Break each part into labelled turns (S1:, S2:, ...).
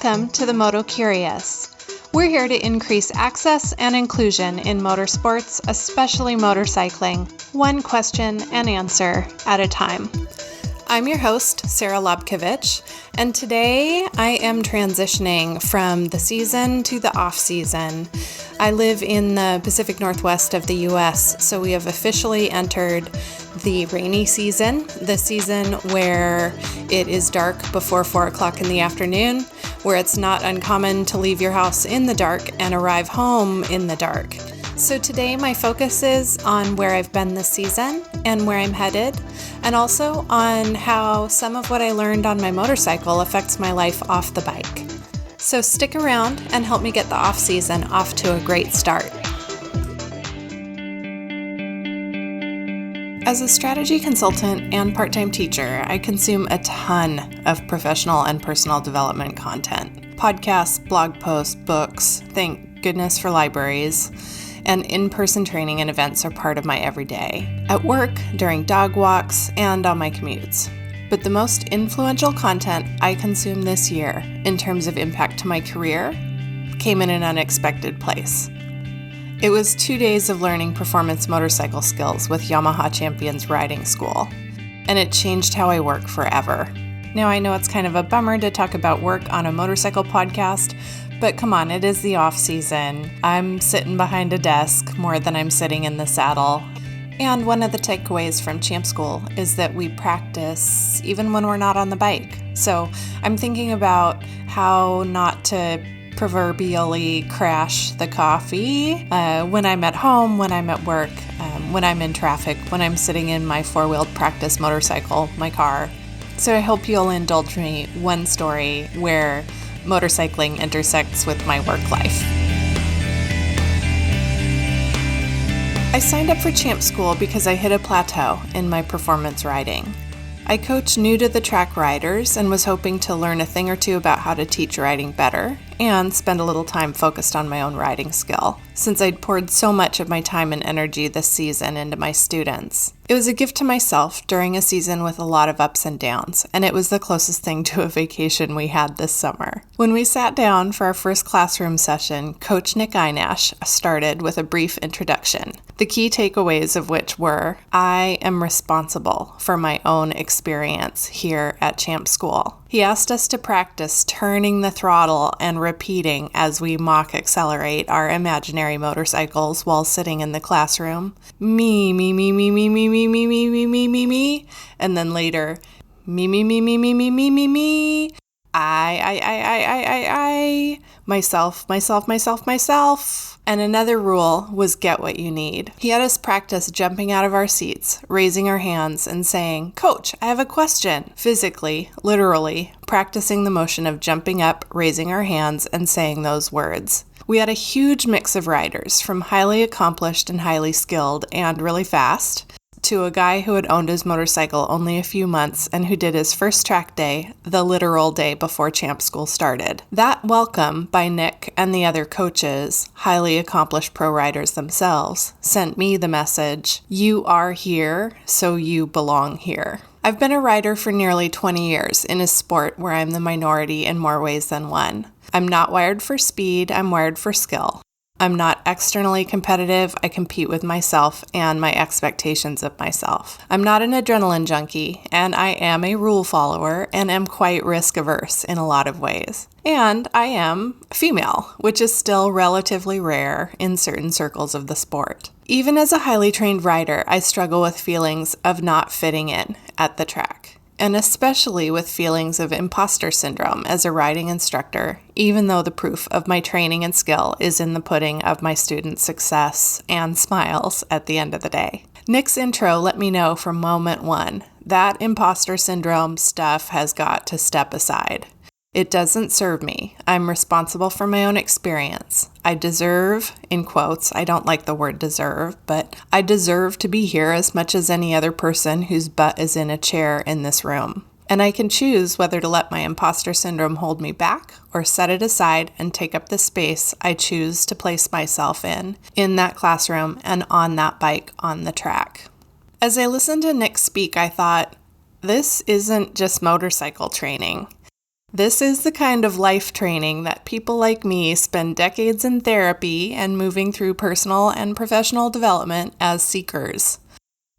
S1: Welcome to the Moto Curious. We're here to increase access and inclusion in motorsports, especially motorcycling, one question and answer at a time. I'm your host, Sarah Lobkovich, and today I am transitioning from the season to the off-season. I live in the Pacific Northwest of the U.S., so we have officially entered the rainy season, the season where it is dark before 4 o'clock in the afternoon, where it's not uncommon to leave your house in the dark and arrive home in the dark. So today my focus is on where I've been this season and where I'm headed, and also on how some of what I learned on my motorcycle affects my life off the bike. So stick around and help me get the off-season off to a great start. As a strategy consultant and part-time teacher, I consume a ton of professional and personal development content. Podcasts, blog posts, books, thank goodness for libraries, and in-person training and events are part of my everyday. At work, during dog walks, and on my commutes. But the most influential content I consumed this year, in terms of impact to my career, came in an unexpected place. It was 2 days of learning performance motorcycle skills with Yamaha Champions Riding School, and it changed how I work forever. Now I know it's kind of a bummer to talk about work on a motorcycle podcast, but come on, it is the off season. I'm sitting behind a desk more than I'm sitting in the saddle. And one of the takeaways from Champ School is that we practice even when we're not on the bike. So I'm thinking about how not to proverbially crash the coffee when I'm at home, when I'm at work, when I'm in traffic, when I'm sitting in my four-wheeled practice motorcycle, my car. So I hope you'll indulge me one story where motorcycling intersects with my work life. I signed up for Champ School because I hit a plateau in my performance riding. I coach new to the track riders and was hoping to learn a thing or two about how to teach riding better and spend a little time focused on my own riding skill, since I'd poured so much of my time and energy this season into my students. It was a gift to myself during a season with a lot of ups and downs, and it was the closest thing to a vacation we had this summer. When we sat down for our first classroom session, Coach Nick Einash started with a brief introduction, the key takeaways of which were, I am responsible for my own experience here at Champ School. He asked us to practice turning the throttle and repeating as we mock accelerate our imaginary motorcycles while sitting in the classroom. Me, me, me, me, me, me, me, me, me, me, me, me, me. And then later, me, me, me, me, me, me, me, me, me. I. Myself. And another rule was get what you need. He had us practice jumping out of our seats, raising our hands, and saying, Coach, I have a question. Physically, literally, practicing the motion of jumping up, raising our hands, and saying those words. We had a huge mix of riders, from highly accomplished and highly skilled and really fast, to a guy who had owned his motorcycle only a few months and who did his first track day, the literal day before Champ School started. That welcome by Nick and the other coaches, highly accomplished pro riders themselves, sent me the message, you are here, so you belong here. I've been a rider for nearly 20 years in a sport where I'm the minority in more ways than one. I'm not wired for speed, I'm wired for skill. I'm not externally competitive, I compete with myself and my expectations of myself. I'm not an adrenaline junkie, and I am a rule follower and am quite risk-averse in a lot of ways. And I am female, which is still relatively rare in certain circles of the sport. Even as a highly trained rider, I struggle with feelings of not fitting in at the track. And especially with feelings of imposter syndrome as a riding instructor, even though the proof of my training and skill is in the pudding of my students' success and smiles at the end of the day. Nick's intro let me know from moment one that imposter syndrome stuff has got to step aside. It doesn't serve me. I'm responsible for my own experience. I deserve, in quotes, I don't like the word deserve, but I deserve to be here as much as any other person whose butt is in a chair in this room. And I can choose whether to let my imposter syndrome hold me back or set it aside and take up the space I choose to place myself in that classroom and on that bike on the track. As I listened to Nick speak, I thought, this isn't just motorcycle training. This is the kind of life training that people like me spend decades in therapy and moving through personal and professional development as seekers.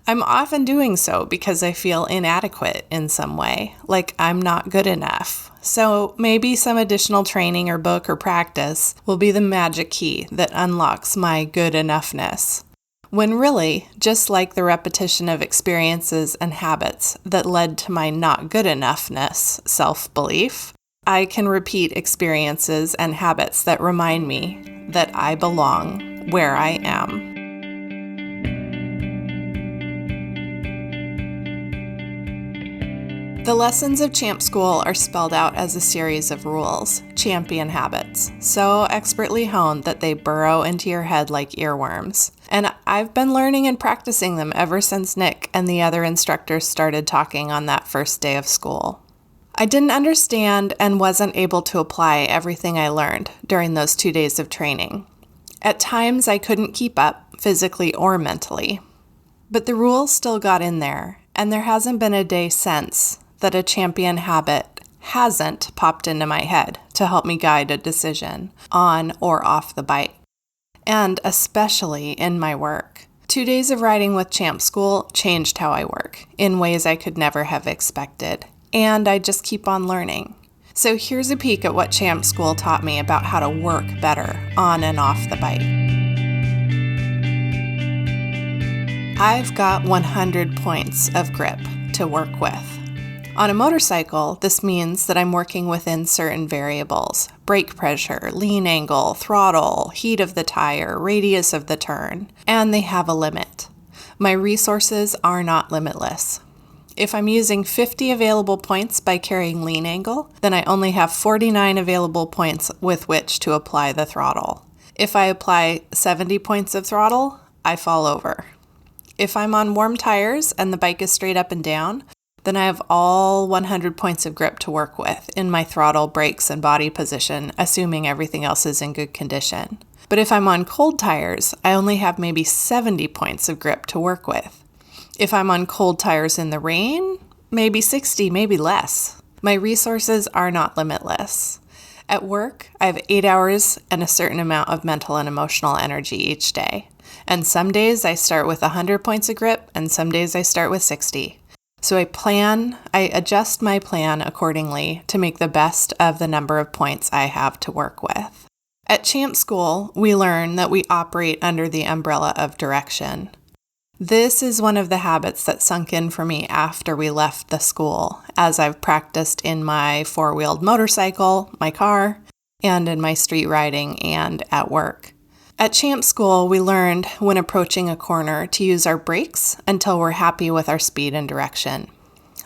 S1: I'm often doing so because I feel inadequate in some way, like I'm not good enough. So maybe some additional training or book or practice will be the magic key that unlocks my good enoughness. When really, just like the repetition of experiences and habits that led to my not good enoughness self-belief, I can repeat experiences and habits that remind me that I belong where I am. The lessons of Champ School are spelled out as a series of rules, champion habits, so expertly honed that they burrow into your head like earworms. And I've been learning and practicing them ever since Nick and the other instructors started talking on that first day of school. I didn't understand and wasn't able to apply everything I learned during those 2 days of training. At times, I couldn't keep up, physically or mentally. But the rules still got in there, and there hasn't been a day since that a champion habit hasn't popped into my head to help me guide a decision on or off the bike. And especially in my work. 2 days of riding with Champ School changed how I work in ways I could never have expected. And I just keep on learning. So here's a peek at what Champ School taught me about how to work better on and off the bike. I've got 100 points of grip to work with. On a motorcycle, this means that I'm working within certain variables: brake pressure, lean angle, throttle, heat of the tire, radius of the turn, and they have a limit. My resources are not limitless. If I'm using 50 available points by carrying lean angle, then I only have 49 available points with which to apply the throttle. If I apply 70 points of throttle, I fall over. If I'm on warm tires and the bike is straight up and down, then I have all 100 points of grip to work with in my throttle, brakes, and body position, assuming everything else is in good condition. But if I'm on cold tires, I only have maybe 70 points of grip to work with. If I'm on cold tires in the rain, maybe 60, maybe less. My resources are not limitless. At work, I have 8 hours and a certain amount of mental and emotional energy each day. And some days I start with 100 points of grip, and some days I start with 60. So I adjust my plan accordingly to make the best of the number of points I have to work with. At Champ School, we learn that we operate under the umbrella of direction. This is one of the habits that sunk in for me after we left the school, as I've practiced in my four-wheeled motorcycle, my car, and in my street riding and at work. At Champ School, we learned when approaching a corner to use our brakes until we're happy with our speed and direction.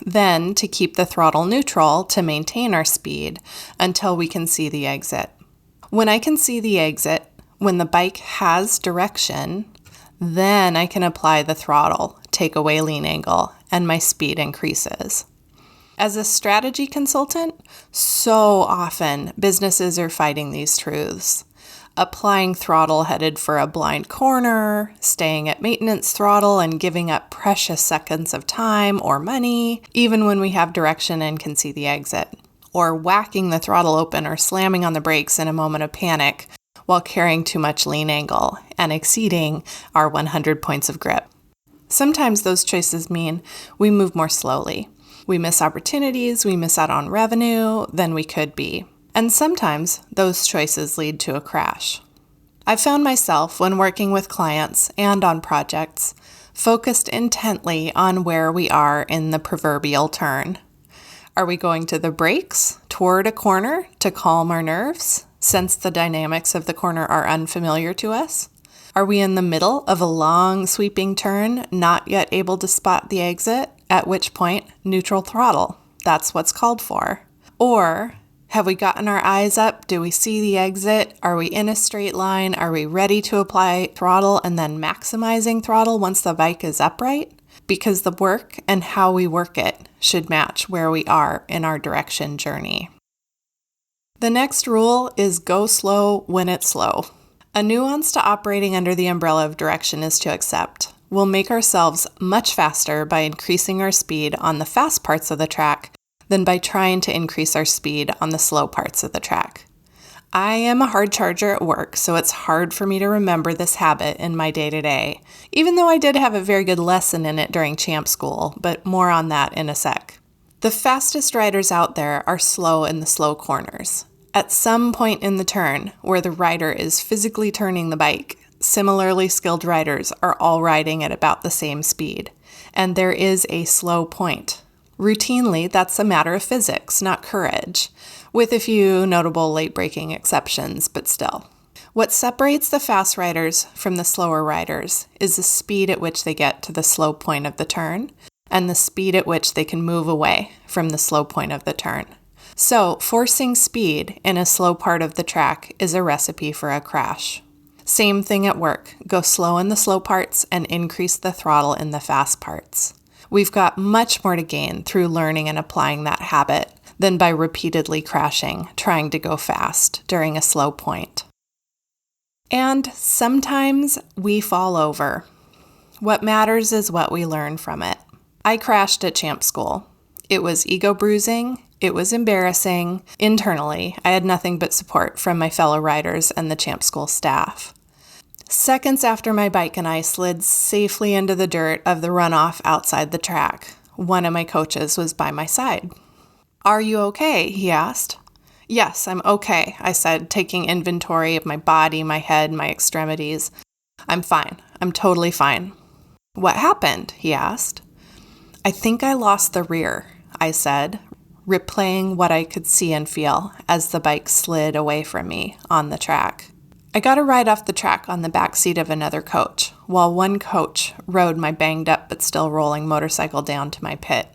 S1: Then to keep the throttle neutral to maintain our speed until we can see the exit. When I can see the exit, when the bike has direction, then I can apply the throttle, take away lean angle, and my speed increases. As a strategy consultant, so often businesses are fighting these truths. Applying throttle headed for a blind corner, staying at maintenance throttle and giving up precious seconds of time or money, even when we have direction and can see the exit, or whacking the throttle open or slamming on the brakes in a moment of panic while carrying too much lean angle and exceeding our 100 points of grip. Sometimes those choices mean we move more slowly. We miss opportunities, we miss out on revenue than we could be. And sometimes those choices lead to a crash. I've found myself, when working with clients and on projects, focused intently on where we are in the proverbial turn. Are we going to the brakes, toward a corner, to calm our nerves, since the dynamics of the corner are unfamiliar to us? Are we in the middle of a long, sweeping turn, not yet able to spot the exit, at which point, neutral throttle, that's what's called for? Or have we gotten our eyes up? Do we see the exit? Are we in a straight line? Are we ready to apply throttle and then maximizing throttle once the bike is upright? Because the work and how we work it should match where we are in our direction journey. The next rule is go slow when it's slow. A nuance to operating under the umbrella of direction is to accept. We'll make ourselves much faster by increasing our speed on the fast parts of the track than by trying to increase our speed on the slow parts of the track. I am a hard charger at work, so it's hard for me to remember this habit in my day-to-day, even though I did have a very good lesson in it during champ school, but more on that in a sec. The fastest riders out there are slow in the slow corners. At some point in the turn, where the rider is physically turning the bike, similarly skilled riders are all riding at about the same speed, and there is a slow point. Routinely, that's a matter of physics, not courage, with a few notable late-breaking exceptions, but still. What separates the fast riders from the slower riders is the speed at which they get to the slow point of the turn, and the speed at which they can move away from the slow point of the turn. So, forcing speed in a slow part of the track is a recipe for a crash. Same thing at work. Go slow in the slow parts and increase the throttle in the fast parts. We've got much more to gain through learning and applying that habit than by repeatedly crashing, trying to go fast during a slow point. And sometimes we fall over. What matters is what we learn from it. I crashed at champ school. It was ego bruising. It was embarrassing. Internally, I had nothing but support from my fellow riders and the champ school staff. Seconds after my bike and I slid safely into the dirt of the runoff outside the track, one of my coaches was by my side. "Are you okay?" he asked. "Yes, I'm okay," I said, taking inventory of my body, my head, my extremities. "I'm fine. I'm totally fine." "What happened?" he asked. "I think I lost the rear," I said, replaying what I could see and feel as the bike slid away from me on the track. I got a ride off the track on the back seat of another coach, while one coach rode my banged up but still rolling motorcycle down to my pit.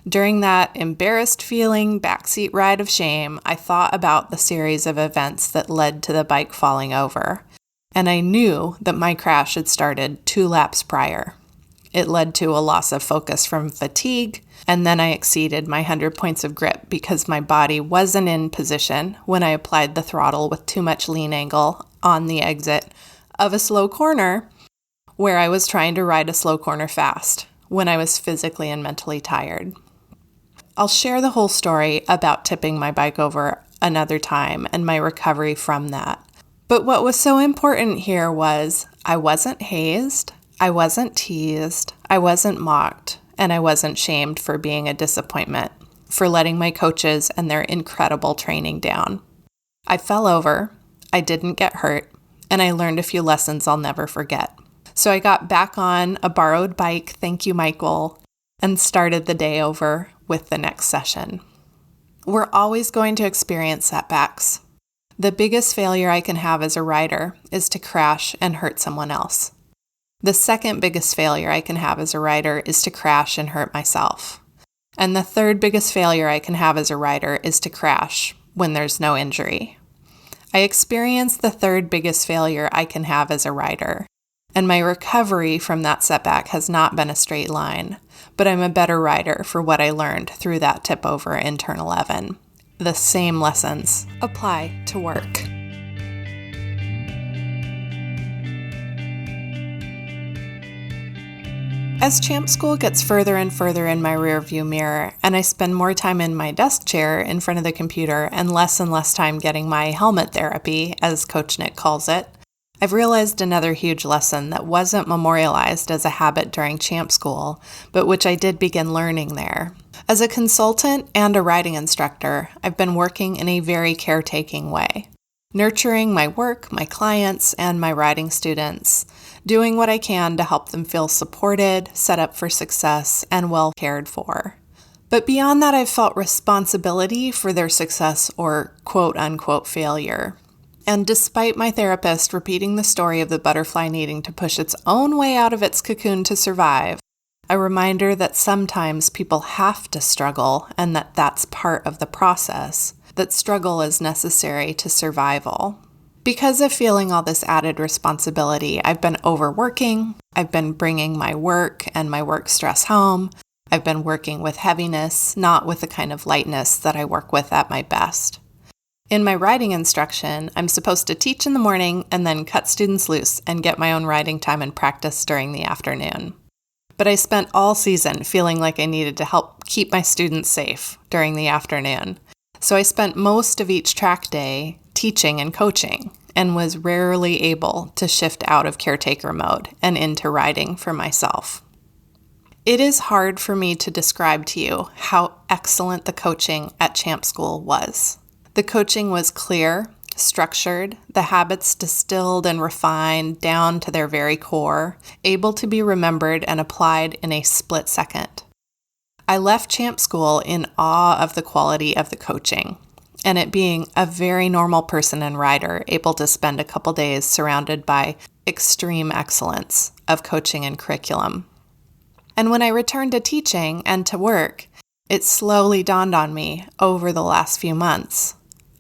S1: During that embarrassed feeling backseat ride of shame, I thought about the series of events that led to the bike falling over, and I knew that my crash had started 2 laps prior. It led to a loss of focus from fatigue, and then I exceeded my 100 points of grip because my body wasn't in position when I applied the throttle with too much lean angle on the exit of a slow corner where I was trying to ride a slow corner fast when I was physically and mentally tired. I'll share the whole story about tipping my bike over another time and my recovery from that. But what was so important here was I wasn't hazed, I wasn't teased, I wasn't mocked, and I wasn't shamed for being a disappointment, for letting my coaches and their incredible training down. I fell over, I didn't get hurt, and I learned a few lessons I'll never forget. So I got back on a borrowed bike, thank you, Michael, and started the day over with the next session. We're always going to experience setbacks. The biggest failure I can have as a rider is to crash and hurt someone else. The second biggest failure I can have as a rider is to crash and hurt myself. And the third biggest failure I can have as a rider is to crash when there's no injury. I experienced the third biggest failure I can have as a rider, and my recovery from that setback has not been a straight line, but I'm a better rider for what I learned through that tip over in Turn 11. The same lessons apply to work. As champ school gets further and further in my rearview mirror, and I spend more time in my desk chair in front of the computer and less time getting my helmet therapy, as Coach Nick calls it, I've realized another huge lesson that wasn't memorialized as a habit during champ school, but which I did begin learning there. As a consultant and a riding instructor, I've been working in a very caretaking way, nurturing my work, my clients, and my riding students, doing what I can to help them feel supported, set up for success, and well cared for. But beyond that, I've felt responsibility for their success or quote-unquote failure. And despite my therapist repeating the story of the butterfly needing to push its own way out of its cocoon to survive, a reminder that sometimes people have to struggle and that that's part of the process, that struggle is necessary to survival. Because of feeling all this added responsibility, I've been overworking, I've been bringing my work and my work stress home, I've been working with heaviness, not with the kind of lightness that I work with at my best. In my riding instruction, I'm supposed to teach in the morning and then cut students loose and get my own riding time and practice during the afternoon. But I spent all season feeling like I needed to help keep my students safe during the afternoon. So I spent most of each track day teaching and coaching and was rarely able to shift out of caretaker mode and into riding for myself. It is hard for me to describe to you how excellent the coaching at Champ School was. The coaching was clear, structured, the habits distilled and refined down to their very core, able to be remembered and applied in a split second. I left Champ School in awe of the quality of the coaching, and it being a very normal person and rider able to spend a couple days surrounded by extreme excellence of coaching and curriculum. And when I returned to teaching and to work, it slowly dawned on me over the last few months.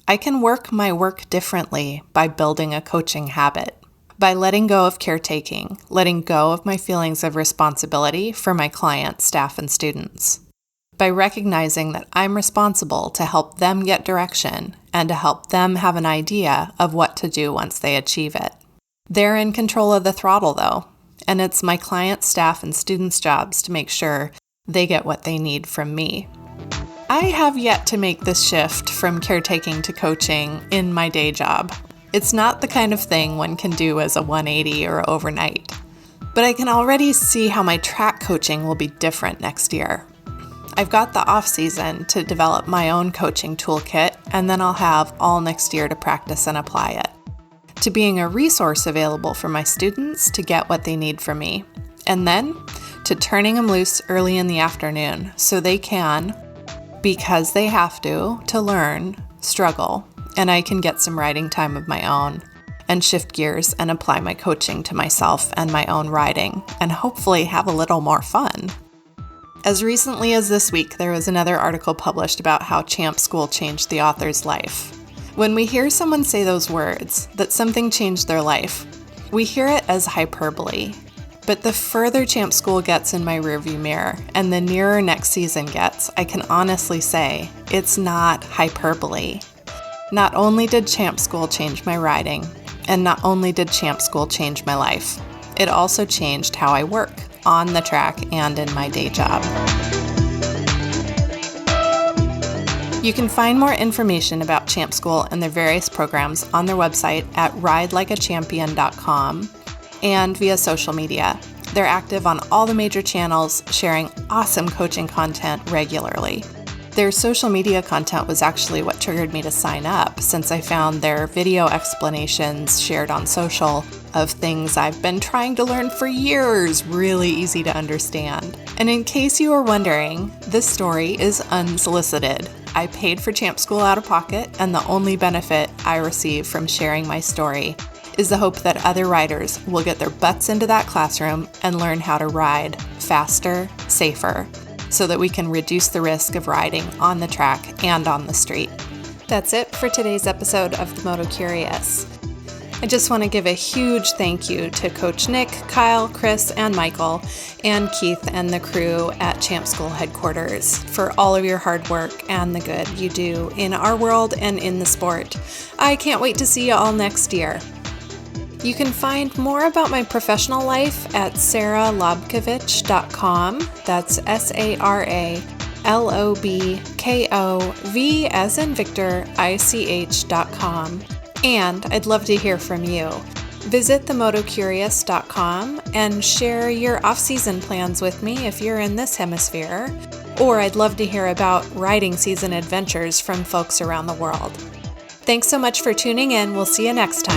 S1: I can work my work differently by building a coaching habit, by letting go of caretaking, letting go of my feelings of responsibility for my clients, staff, and students, by recognizing that I'm responsible to help them get direction and to help them have an idea of what to do once they achieve it. They're in control of the throttle, though, and it's my clients, staff, and students' jobs to make sure they get what they need from me. I have yet to make this shift from caretaking to coaching in my day job. It's not the kind of thing one can do as a 180 or overnight. But I can already see how my track coaching will be different next year. I've got the off season to develop my own coaching toolkit, and then I'll have all next year to practice and apply it. To being a resource available for my students to get what they need from me, and then to turning them loose early in the afternoon so they can, because they have to learn, struggle, and I can get some riding time of my own and shift gears and apply my coaching to myself and my own riding and hopefully have a little more fun. As recently as this week, there was another article published about how Champ School changed the author's life. When we hear someone say those words, that something changed their life, we hear it as hyperbole. But the further Champ School gets in my rearview mirror and the nearer next season gets, I can honestly say it's not hyperbole. Not only did Champ School change my riding, and not only did Champ School change my life, it also changed how I work on the track and in my day job. You can find more information about Champ School and their various programs on their website at ridelikeachampion.com and via social media. They're active on all the major channels, sharing awesome coaching content regularly. Their social media content was actually what triggered me to sign up, since I found their video explanations shared on social of things I've been trying to learn for years really easy to understand. And in case you are wondering, this story is unsolicited. I paid for Champ School out of pocket, and the only benefit I receive from sharing my story is the hope that other riders will get their butts into that classroom and learn how to ride faster, safer, so that we can reduce the risk of riding on the track and on the street. That's it for today's episode of The Moto Curious. I just want to give a huge thank you to Coach Nick, Kyle, Chris, and Michael, and Keith and the crew at Champ School headquarters for all of your hard work and the good you do in our world and in the sport. I can't wait to see you all next year. You can find more about my professional life at saralobkovich.com. That's SARALOBKOV as in Victor, ICH.com. And I'd love to hear from you. Visit themotocurious.com and share your off-season plans with me if you're in this hemisphere. Or I'd love to hear about riding season adventures from folks around the world. Thanks so much for tuning in. We'll see you next time.